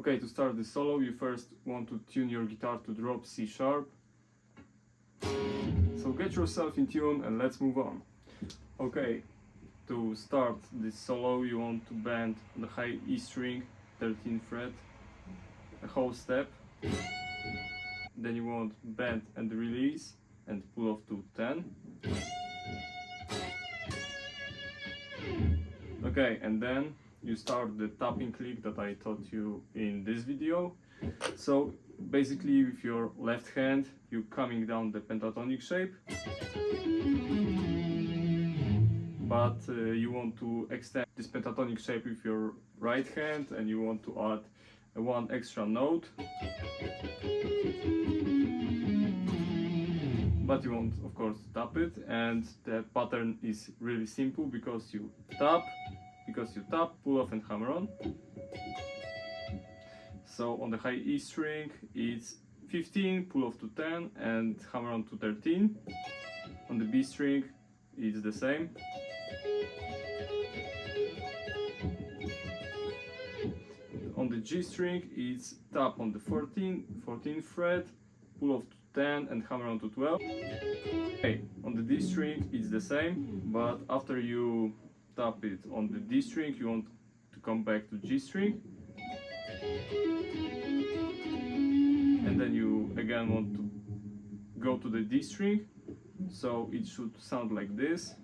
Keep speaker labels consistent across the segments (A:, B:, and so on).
A: Okay, to start the solo, you first want to tune your guitar to drop C sharp. So get yourself in tune and let's move on. Okay, to start this solo, you want to bend the high E string, 13th fret, a whole step. Then you want bend and release and pull off to 10. Okay, and then you start the tapping click that I taught you in this video. So basically with your left hand you're coming down the pentatonic shape, but you want to extend this pentatonic shape with your right hand and you want to add one extra note. But you want, of course, tap it, and the pattern is really simple because you tap, pull off and hammer on. So on the high E string it's 15, pull off to 10 and hammer on to 13. On the B string it's the same. On the G string it's tap on the 14th fret, pull off to 10 and hammer on to 12. Okay, on the D string it's the same, but after you tap it on the D string you want to come back to G string, and then you again want to go to the D string, so it should sound like this.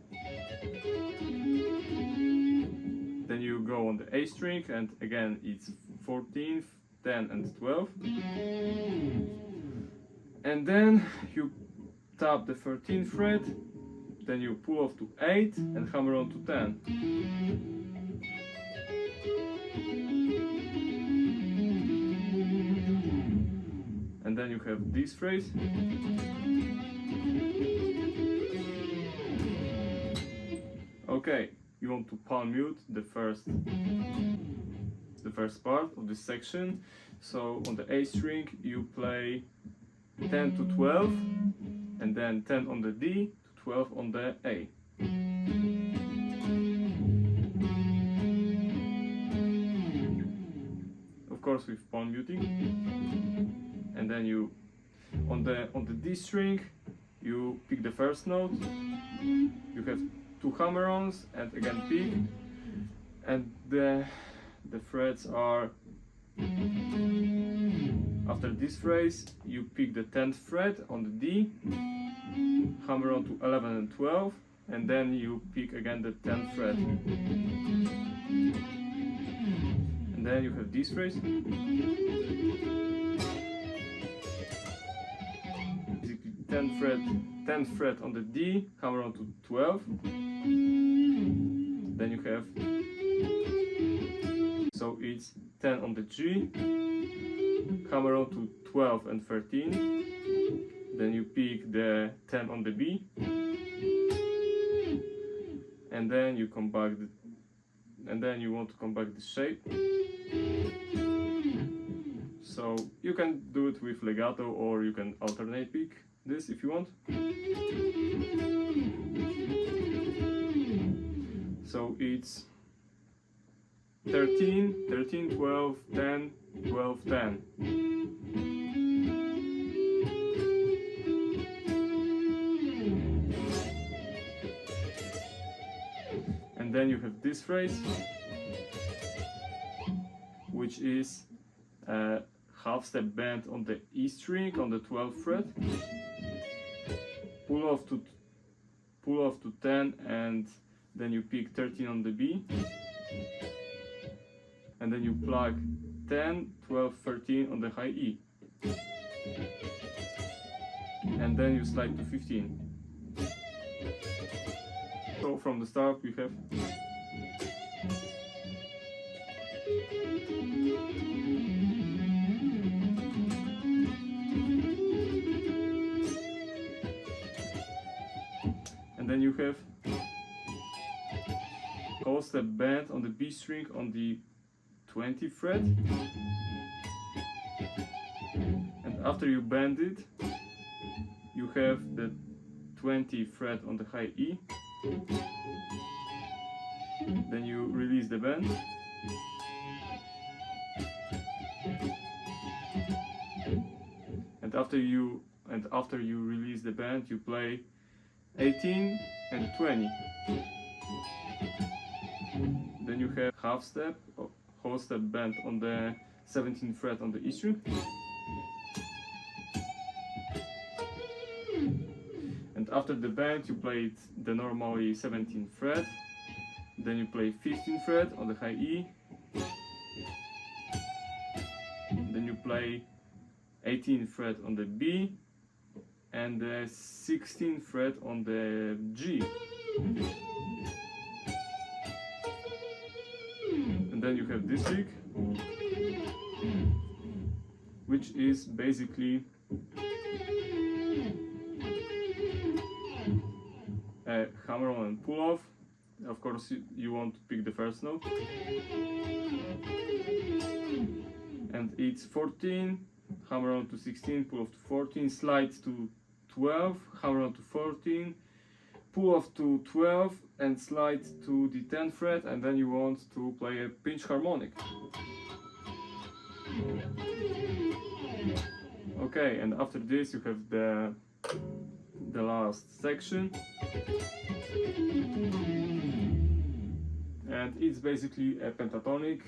A: Then you go on the A string and again it's 14th, 10 and 12. And then you tap the 13th fret, then you pull off to 8 and hammer on to 10. And then you have this phrase. Okay, you want to palm mute the first part of this section. So on the A string you play 10 to 12 and then 10 on the D to 12 on the A. Of course with palm muting. And then you on the D string you pick the first note. You have 2 hammer-ons and again pick, and the frets are, after this phrase you pick the 10th fret on the D, hammer on to 11 and 12, and then you pick again the 10th fret, and then you have this phrase. Basically 10th fret on the D, hammer on to 12, then you have, so it's 10 on the G, hammer on to 12 and 13, then you pick the 10 on the B, and then you come back and then you want to come back the shape. So you can do it with legato or you can alternate pick this if you want. So it's 13, 13, 12, 10, 12, 10. And then you have this phrase, which is a half step bend on the E string on the 12th fret, pull off to 10 and then you pick 13 on the B, and then you plug 10, 12, 13 on the high E, and then you slide to 15. So from the start we have and then you have whole step bend on the B string on the 20th fret, and after you bend it you have the 20th fret on the high E, then you release the bend, And after you release the band, you play 18 and 20. Then you have half step or whole step bend on the 17th fret on the E string. And after the bend, you play the normally 17th fret. Then you play 15th fret on the high E. Then you play 18th fret on the B and the 16th fret on the G. And then you have this lick, which is basically a hammer on and pull off. Of course, you want to pick the first note. And it's 14, hammer on to 16, pull off to 14, slide to 12, hammer on to 14, pull off to 12 and slide to the 10th fret, and then you want to play a pinch harmonic. Okay, and after this you have the last section, and it's basically a pentatonic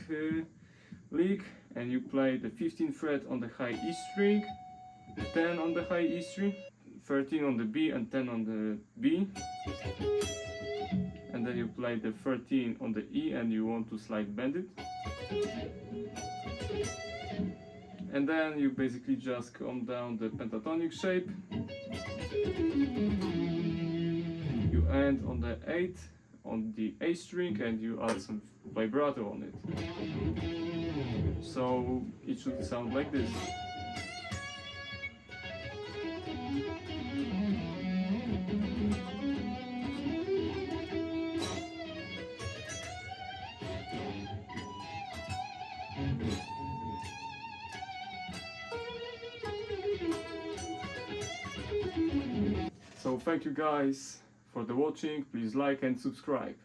A: lick, and you play the 15th fret on the high E string, 10 on the high E string, 13 on the B and 10 on the B, and then you play the 13 on the E and you want to slide bend it, and then you basically just come down the pentatonic shape. You end on the 8 on the A string and you add some vibrato on it, so it should sound like this. So thank you guys for the watching, please like and subscribe.